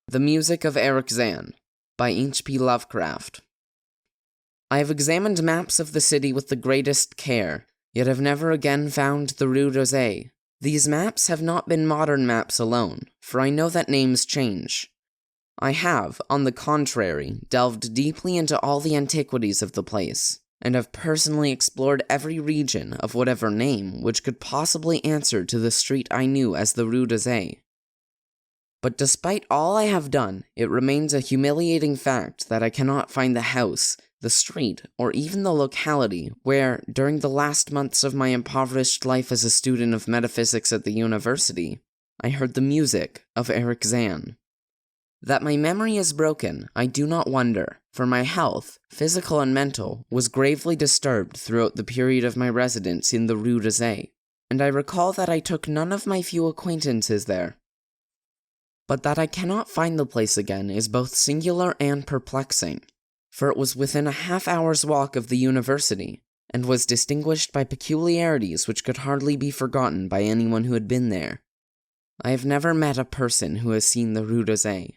The Music of Erich Zann by HP Lovecraft. I have examined maps of the city with the greatest care, yet have never again found the Rue d'Orsay. These maps have not been modern maps alone, for I know that names change. I have, on the contrary, delved deeply into all the antiquities of the place, and have personally explored every region of whatever name which could possibly answer to the street I knew as the Rue d'Orsay. But despite all I have done, it remains a humiliating fact that I cannot find the house, the street, or even the locality where, during the last months of my impoverished life as a student of metaphysics at the university, I heard the music of Erich Zann. That my memory is broken, I do not wonder, for my health, physical and mental, was gravely disturbed throughout the period of my residence in the Rue d'Orsay, and I recall that I took none of my few acquaintances there. But that I cannot find the place again is both singular and perplexing, for it was within a half-hour's walk of the university, and was distinguished by peculiarities which could hardly be forgotten by anyone who had been there. I have never met a person who has seen the Rue d'Orsay.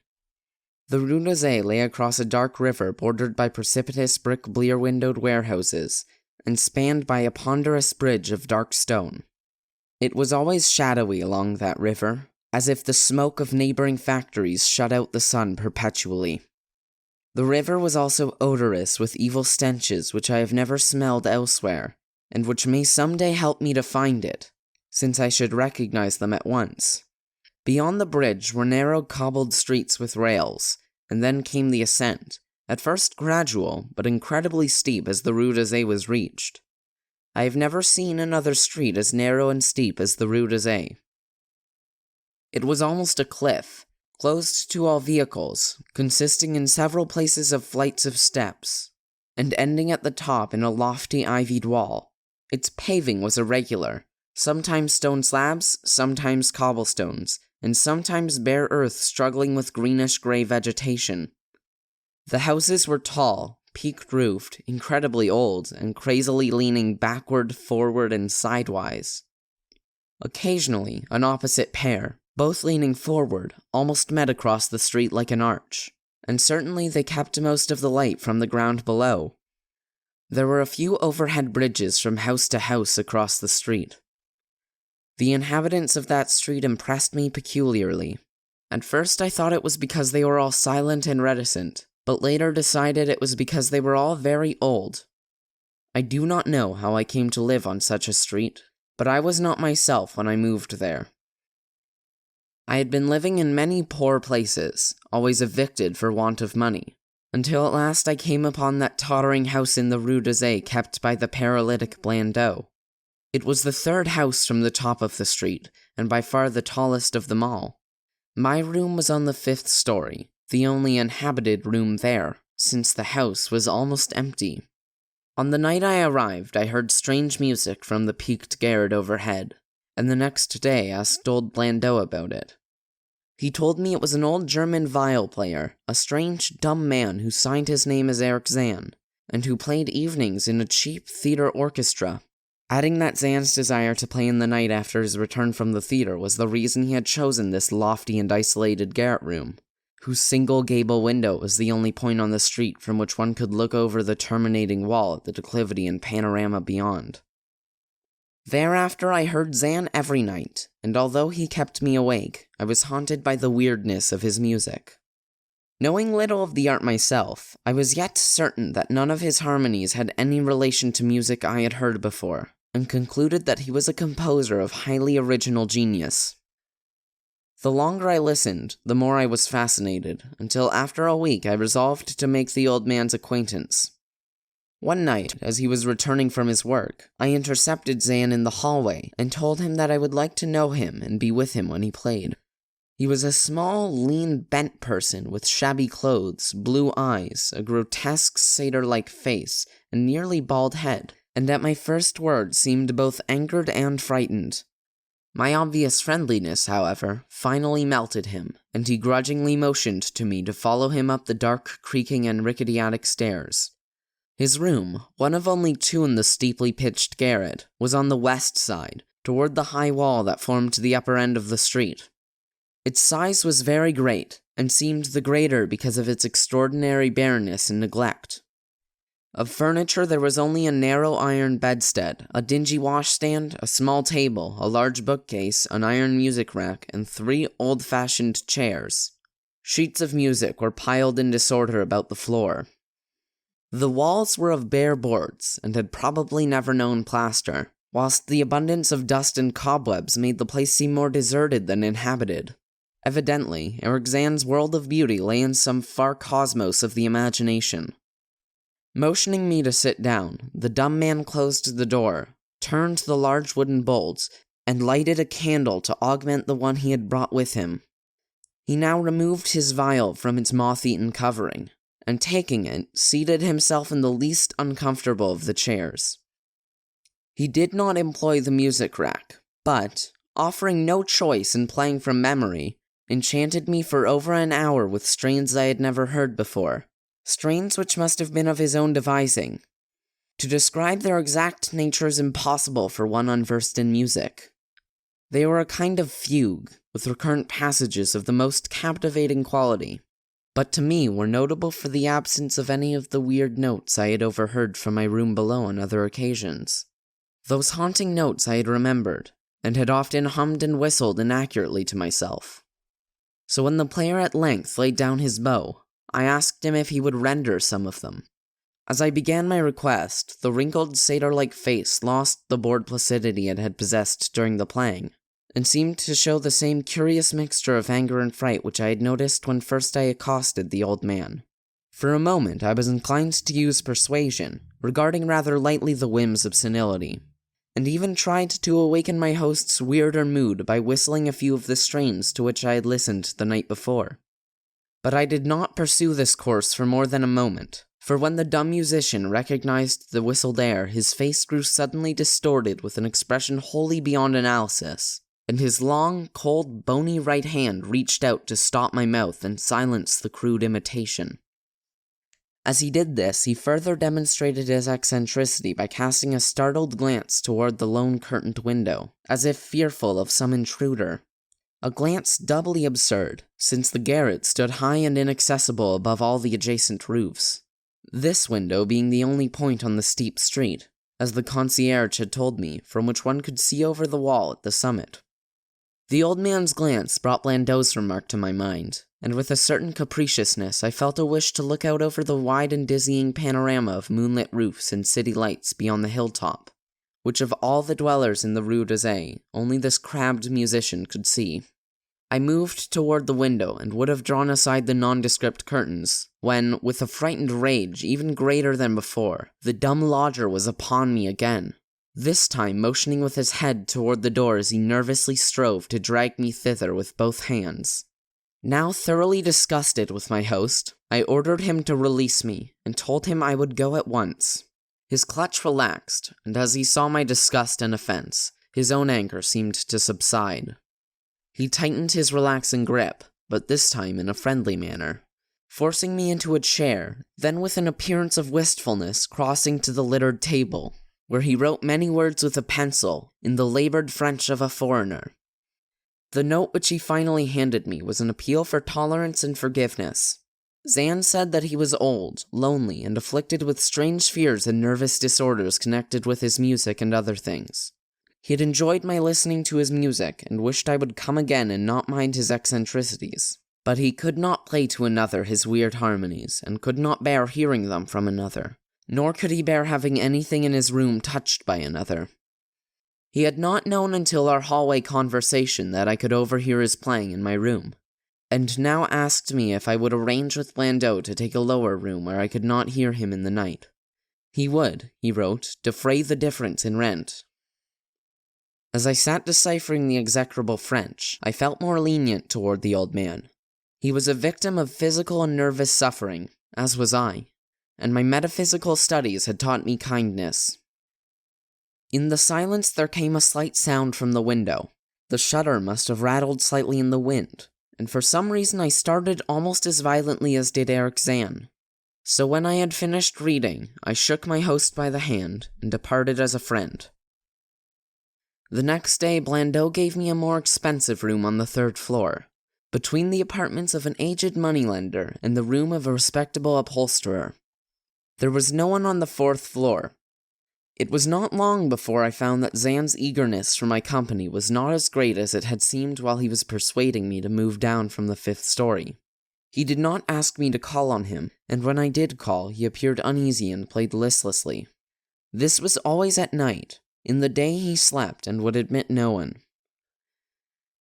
The Rue d'Orsay lay across a dark river bordered by precipitous brick blear-windowed warehouses, and spanned by a ponderous bridge of dark stone. It was always shadowy along that river, as if the smoke of neighboring factories shut out the sun perpetually. The river was also odorous with evil stenches which I have never smelled elsewhere, and which may someday help me to find it, since I should recognize them at once. Beyond the bridge were narrow cobbled streets with rails, and then came the ascent, at first gradual, but incredibly steep as the Rue d'Orsay was reached. I have never seen another street as narrow and steep as the Rue d'Orsay. It was almost a cliff, closed to all vehicles, consisting in several places of flights of steps, and ending at the top in a lofty ivied wall. Its paving was irregular, sometimes stone slabs, sometimes cobblestones, and sometimes bare earth struggling with greenish-gray vegetation. The houses were tall, peaked-roofed, incredibly old, and crazily leaning backward, forward, and sidewise. Occasionally, an opposite pair, both leaning forward, almost met across the street like an arch, and certainly they kept most of the light from the ground below. There were a few overhead bridges from house to house across the street. The inhabitants of that street impressed me peculiarly. At first I thought it was because they were all silent and reticent, but later decided it was because they were all very old. I do not know how I came to live on such a street, but I was not myself when I moved there. I had been living in many poor places, always evicted for want of money, until at last I came upon that tottering house in the Rue d'Orsay kept by the paralytic Blandot. It was the third house from the top of the street, and by far the tallest of them all. My room was on the 5th story, the only inhabited room there, since the house was almost empty. On the night I arrived, I heard strange music from the peaked garret overhead, and the next day asked old Blandot about it. He told me it was an old German viol player, a strange, dumb man who signed his name as Erich Zann, and who played evenings in a cheap theater orchestra, adding that Zann's desire to play in the night after his return from the theater was the reason he had chosen this lofty and isolated garret room, whose single gable window was the only point on the street from which one could look over the terminating wall at the declivity and panorama beyond. Thereafter I heard Zann every night, and although he kept me awake, I was haunted by the weirdness of his music. Knowing little of the art myself, I was yet certain that none of his harmonies had any relation to music I had heard before, and concluded that he was a composer of highly original genius. The longer I listened, the more I was fascinated, until after a week I resolved to make the old man's acquaintance. One night, as he was returning from his work, I intercepted Zann in the hallway and told him that I would like to know him and be with him when he played. He was a small, lean, bent person with shabby clothes, blue eyes, a grotesque satyr-like face, and nearly bald head, and at my first word seemed both angered and frightened. My obvious friendliness, however, finally melted him, and he grudgingly motioned to me to follow him up the dark, creaking, and rickety attic stairs. His room, one of only two in the steeply pitched garret, was on the west side, toward the high wall that formed the upper end of the street. Its size was very great, and seemed the greater because of its extraordinary bareness and neglect. Of furniture there was only a narrow iron bedstead, a dingy washstand, a small table, a large bookcase, an iron music rack, and 3 old-fashioned chairs. Sheets of music were piled in disorder about the floor. The walls were of bare boards, and had probably never known plaster, whilst the abundance of dust and cobwebs made the place seem more deserted than inhabited. Evidently, Erich Zann's world of beauty lay in some far cosmos of the imagination. Motioning me to sit down, the dumb man closed the door, turned the large wooden bolts, and lighted a candle to augment the one he had brought with him. He now removed his vial from its moth-eaten covering, and taking it, seated himself in the least uncomfortable of the chairs. He did not employ the music rack, but, offering no choice in playing from memory, enchanted me for over an hour with strains I had never heard before. Strains which must have been of his own devising. To describe their exact nature is impossible for one unversed in music. They were a kind of fugue, with recurrent passages of the most captivating quality, but to me were notable for the absence of any of the weird notes I had overheard from my room below on other occasions. Those haunting notes I had remembered, and had often hummed and whistled inaccurately to myself. So when the player at length laid down his bow, I asked him if he would render some of them. As I began my request, the wrinkled satyr-like face lost the bored placidity it had possessed during the playing, and seemed to show the same curious mixture of anger and fright which I had noticed when first I accosted the old man. For a moment I was inclined to use persuasion, regarding rather lightly the whims of senility, and even tried to awaken my host's weirder mood by whistling a few of the strains to which I had listened the night before. But I did not pursue this course for more than a moment, for when the dumb musician recognized the whistled air, his face grew suddenly distorted with an expression wholly beyond analysis, and his long, cold, bony right hand reached out to stop my mouth and silence the crude imitation. As he did this, he further demonstrated his eccentricity by casting a startled glance toward the lone curtained window, as if fearful of some intruder. A glance doubly absurd, since the garret stood high and inaccessible above all the adjacent roofs, this window being the only point on the steep street, as the concierge had told me, from which one could see over the wall at the summit. The old man's glance brought Blandot's remark to my mind, and with a certain capriciousness I felt a wish to look out over the wide and dizzying panorama of moonlit roofs and city lights beyond the hilltop, which of all the dwellers in the Rue d'Azay, only this crabbed musician could see. I moved toward the window and would have drawn aside the nondescript curtains, when, with a frightened rage even greater than before, the dumb lodger was upon me again, this time motioning with his head toward the door as he nervously strove to drag me thither with both hands. Now thoroughly disgusted with my host, I ordered him to release me, and told him I would go at once. His clutch relaxed, and as he saw my disgust and offense, his own anger seemed to subside. He tightened his relaxing grip, but this time in a friendly manner, forcing me into a chair, then with an appearance of wistfulness crossing to the littered table, where he wrote many words with a pencil, in the labored French of a foreigner. The note which he finally handed me was an appeal for tolerance and forgiveness. Zann said that he was old, lonely, and afflicted with strange fears and nervous disorders connected with his music and other things. He had enjoyed my listening to his music, and wished I would come again and not mind his eccentricities. But he could not play to another his weird harmonies, and could not bear hearing them from another, nor could he bear having anything in his room touched by another. He had not known until our hallway conversation that I could overhear his playing in my room, and now asked me if I would arrange with Blandot to take a lower room where I could not hear him in the night. He would, he wrote, defray the difference in rent. As I sat deciphering the execrable French, I felt more lenient toward the old man. He was a victim of physical and nervous suffering, as was I, and my metaphysical studies had taught me kindness. In the silence there came a slight sound from the window. The shutter must have rattled slightly in the wind, and for some reason I started almost as violently as did Erich Zann. So when I had finished reading, I shook my host by the hand, and departed as a friend. The next day, Blandot gave me a more expensive room on the 3rd floor, between the apartments of an aged moneylender and the room of a respectable upholsterer. There was no one on the 4th floor. It was not long before I found that Zann's eagerness for my company was not as great as it had seemed while he was persuading me to move down from the 5th story. He did not ask me to call on him, and when I did call, he appeared uneasy and played listlessly. This was always at night. In the day he slept and would admit no one.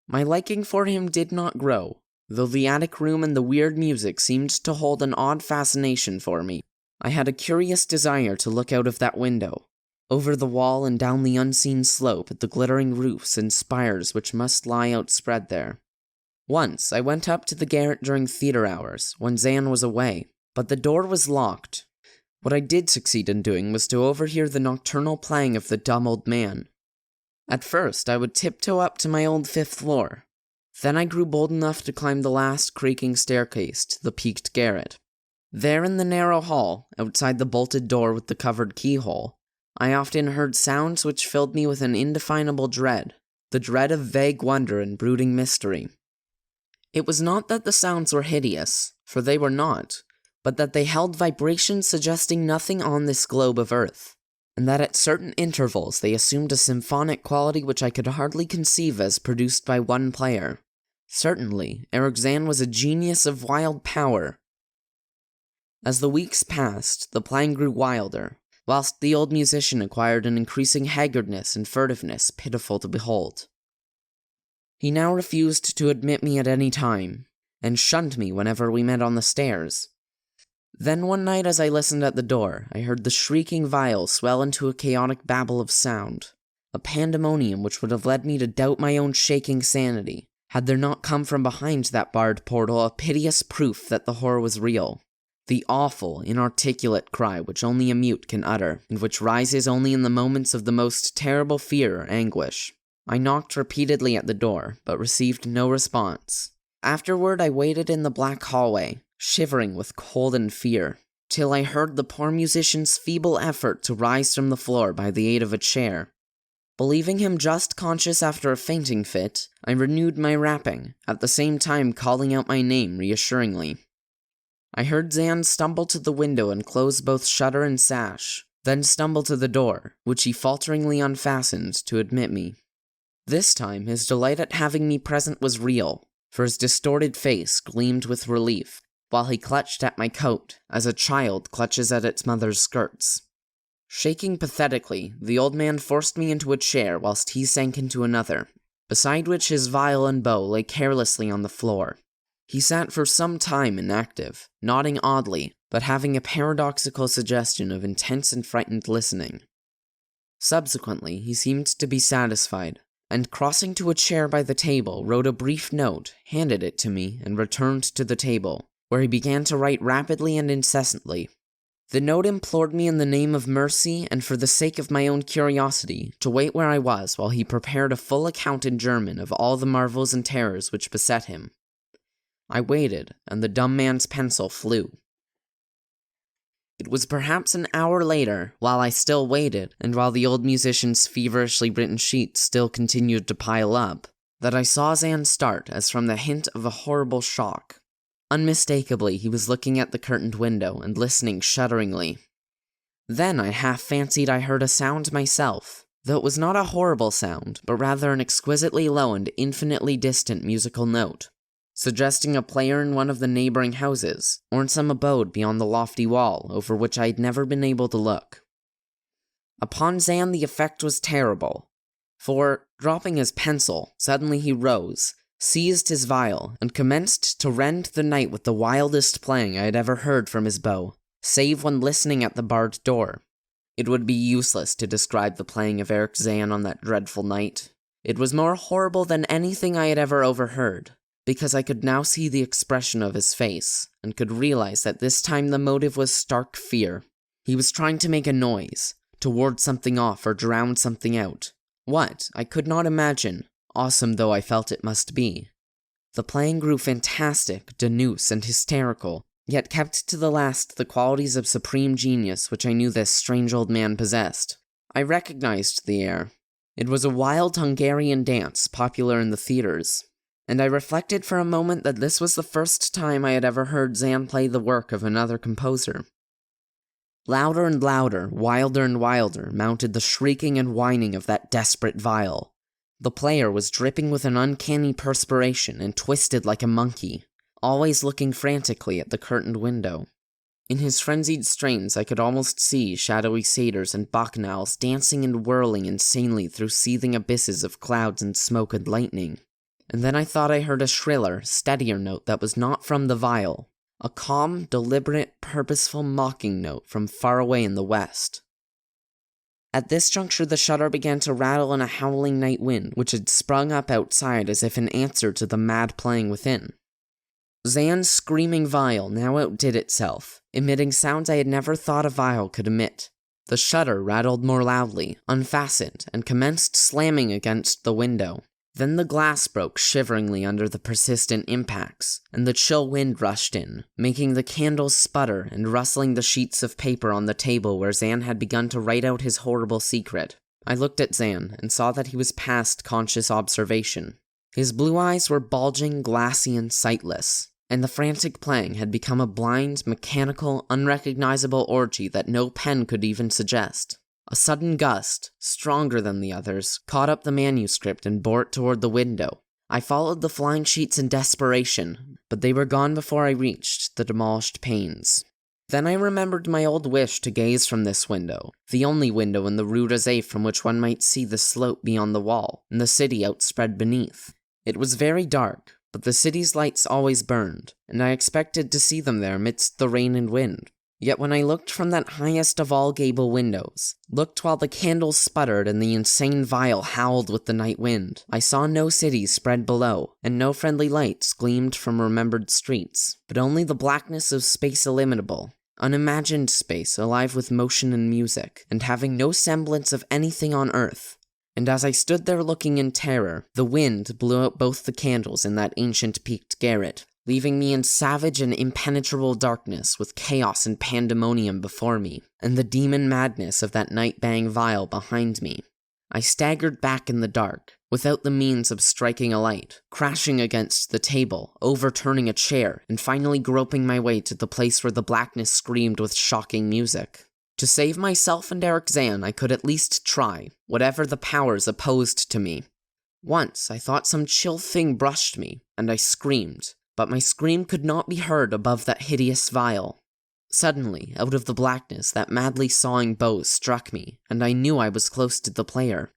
My liking for him did not grow, though the attic room and the weird music seemed to hold an odd fascination for me. I had a curious desire to look out of that window, over the wall and down the unseen slope at the glittering roofs and spires which must lie outspread there. Once, I went up to the garret during theater hours, when Zann was away, but the door was locked. What I did succeed in doing was to overhear the nocturnal playing of the dumb old man. At first, I would tiptoe up to my old 5th floor. Then I grew bold enough to climb the last creaking staircase to the peaked garret. There in the narrow hall, outside the bolted door with the covered keyhole, I often heard sounds which filled me with an indefinable dread, the dread of vague wonder and brooding mystery. It was not that the sounds were hideous, for they were not, but that they held vibrations suggesting nothing on this globe of earth, and that at certain intervals they assumed a symphonic quality which I could hardly conceive as produced by one player. Certainly, Erich Zann was a genius of wild power. As the weeks passed, the playing grew wilder, whilst the old musician acquired an increasing haggardness and furtiveness pitiful to behold. He now refused to admit me at any time, and shunned me whenever we met on the stairs. Then one night as I listened at the door, I heard the shrieking viol swell into a chaotic babble of sound, a pandemonium which would have led me to doubt my own shaking sanity, had there not come from behind that barred portal a piteous proof that the horror was real. The awful, inarticulate cry which only a mute can utter, and which rises only in the moments of the most terrible fear or anguish. I knocked repeatedly at the door, but received no response. Afterward, I waited in the black hallway, shivering with cold and fear, till I heard the poor musician's feeble effort to rise from the floor by the aid of a chair. Believing him just conscious after a fainting fit, I renewed my rapping, at the same time calling out my name reassuringly. I heard Zann stumble to the window and close both shutter and sash, then stumble to the door, which he falteringly unfastened to admit me. This time, his delight at having me present was real, for his distorted face gleamed with relief, while he clutched at my coat, as a child clutches at its mother's skirts. Shaking pathetically, the old man forced me into a chair whilst he sank into another, beside which his viol and bow lay carelessly on the floor. He sat for some time inactive, nodding oddly, but having a paradoxical suggestion of intense and frightened listening. Subsequently, he seemed to be satisfied, and crossing to a chair by the table, wrote a brief note, handed it to me, and returned to the table, where he began to write rapidly and incessantly. The note implored me in the name of mercy and for the sake of my own curiosity to wait where I was while he prepared a full account in German of all the marvels and terrors which beset him. I waited, and the dumb man's pencil flew. It was perhaps an hour later, while I still waited, and while the old musician's feverishly written sheets still continued to pile up, that I saw Zann start as from the hint of a horrible shock. Unmistakably, he was looking at the curtained window and listening shudderingly. Then I half fancied I heard a sound myself, though it was not a horrible sound, but rather an exquisitely low and infinitely distant musical note, suggesting a player in one of the neighboring houses, or in some abode beyond the lofty wall over which I had never been able to look. Upon Zann the effect was terrible, for, dropping his pencil, suddenly he rose, seized his viol, and commenced to rend the night with the wildest playing I had ever heard from his bow, save when listening at the barred door. It would be useless to describe the playing of Erich Zann on that dreadful night. It was more horrible than anything I had ever overheard, because I could now see the expression of his face, and could realize that this time the motive was stark fear. He was trying to make a noise, to ward something off or drown something out. What? I could not imagine, awesome though I felt it must be. The playing grew fantastic, denouse, and hysterical, yet kept to the last the qualities of supreme genius which I knew this strange old man possessed. I recognized the air. It was a wild Hungarian dance popular in the theaters. and I reflected for a moment that this was the first time I had ever heard Zann play the work of another composer. Louder and louder, wilder and wilder, mounted the shrieking and whining of that desperate viol. The player was dripping with an uncanny perspiration and twisted like a monkey, always looking frantically at the curtained window. In his frenzied strains, I could almost see shadowy satyrs and bacchanals dancing and whirling insanely through seething abysses of clouds and smoke and lightning. And then I thought I heard a shriller, steadier note that was not from the viol, a calm, deliberate, purposeful mocking note from far away in the west. At this juncture, the shutter began to rattle in a howling night wind, which had sprung up outside as if in answer to the mad playing within. Zann's screaming viol now outdid itself, emitting sounds I had never thought a viol could emit. The shutter rattled more loudly, unfastened, and commenced slamming against the window. Then the glass broke shiveringly under the persistent impacts, and the chill wind rushed in, making the candles sputter and rustling the sheets of paper on the table where Zann had begun to write out his horrible secret. I looked at Zann and saw that he was past conscious observation. His blue eyes were bulging, glassy, and sightless, and the frantic playing had become a blind, mechanical, unrecognizable orgy that no pen could even suggest. A sudden gust, stronger than the others, caught up the manuscript and bore it toward the window. I followed the flying sheets in desperation, but they were gone before I reached the demolished panes. Then I remembered my old wish to gaze from this window, the only window in the Rue d'Azay from which one might see the slope beyond the wall, and the city outspread beneath. It was very dark, but the city's lights always burned, and I expected to see them there amidst the rain and wind. Yet when I looked from that highest of all gable windows, looked while the candles sputtered and the insane viol howled with the night wind, I saw no cities spread below, and no friendly lights gleamed from remembered streets, but only the blackness of space illimitable, unimagined space alive with motion and music, and having no semblance of anything on earth. And as I stood there looking in terror, the wind blew out both the candles in that ancient peaked garret, leaving me in savage and impenetrable darkness with chaos and pandemonium before me, and the demon madness of that night-bang viol behind me. I staggered back in the dark, without the means of striking a light, crashing against the table, overturning a chair, and finally groping my way to the place where the blackness screamed with shocking music. To save myself and Erich Zann, I could at least try, whatever the powers opposed to me. Once, I thought some chill thing brushed me, and I screamed, but my scream could not be heard above that hideous viol. Suddenly, out of the blackness, that madly sawing bow struck me, and I knew I was close to the player.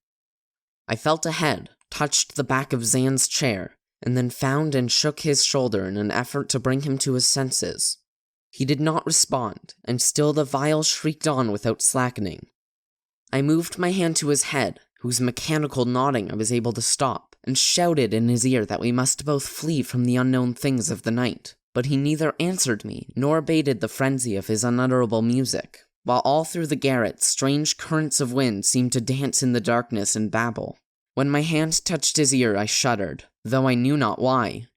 I felt ahead, touched the back of Zann's chair, and then found and shook his shoulder in an effort to bring him to his senses. He did not respond, and still the viol shrieked on without slackening. I moved my hand to his head, whose mechanical nodding I was able to stop, and shouted in his ear that we must both flee from the unknown things of the night. But he neither answered me, nor abated the frenzy of his unutterable music, while all through the garret strange currents of wind seemed to dance in the darkness and babble. When my hand touched his ear, I shuddered, though I knew not why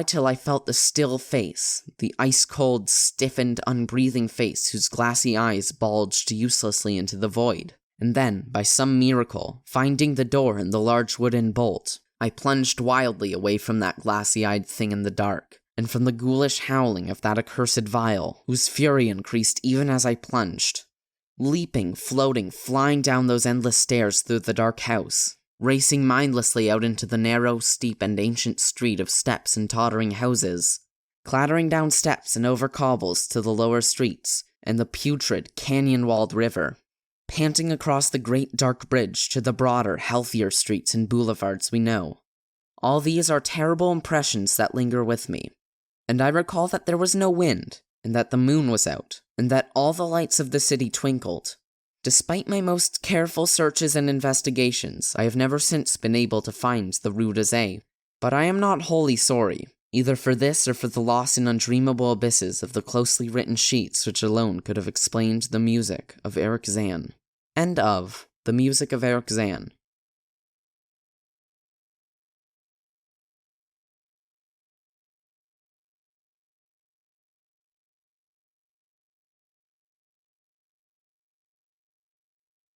till I felt the still face, the ice-cold, stiffened, unbreathing face whose glassy eyes bulged uselessly into the void. And then, by some miracle, finding the door and the large wooden bolt, I plunged wildly away from that glassy-eyed thing in the dark, and from the ghoulish howling of that accursed viol, whose fury increased even as I plunged. Leaping, floating, flying down those endless stairs through the dark house, racing mindlessly out into the narrow, steep, and ancient street of steps and tottering houses, clattering down steps and over cobbles to the lower streets, and the putrid, canyon-walled river, panting across the great dark bridge to the broader, healthier streets and boulevards we know. All these are terrible impressions that linger with me, and I recall that there was no wind, and that the moon was out, and that all the lights of the city twinkled. Despite my most careful searches and investigations, I have never since been able to find the Rue d'Azay, but I am not wholly sorry, either for this or for the loss in undreamable abysses of the closely written sheets which alone could have explained the music of Erich Zann. End of The Music of Erich Zann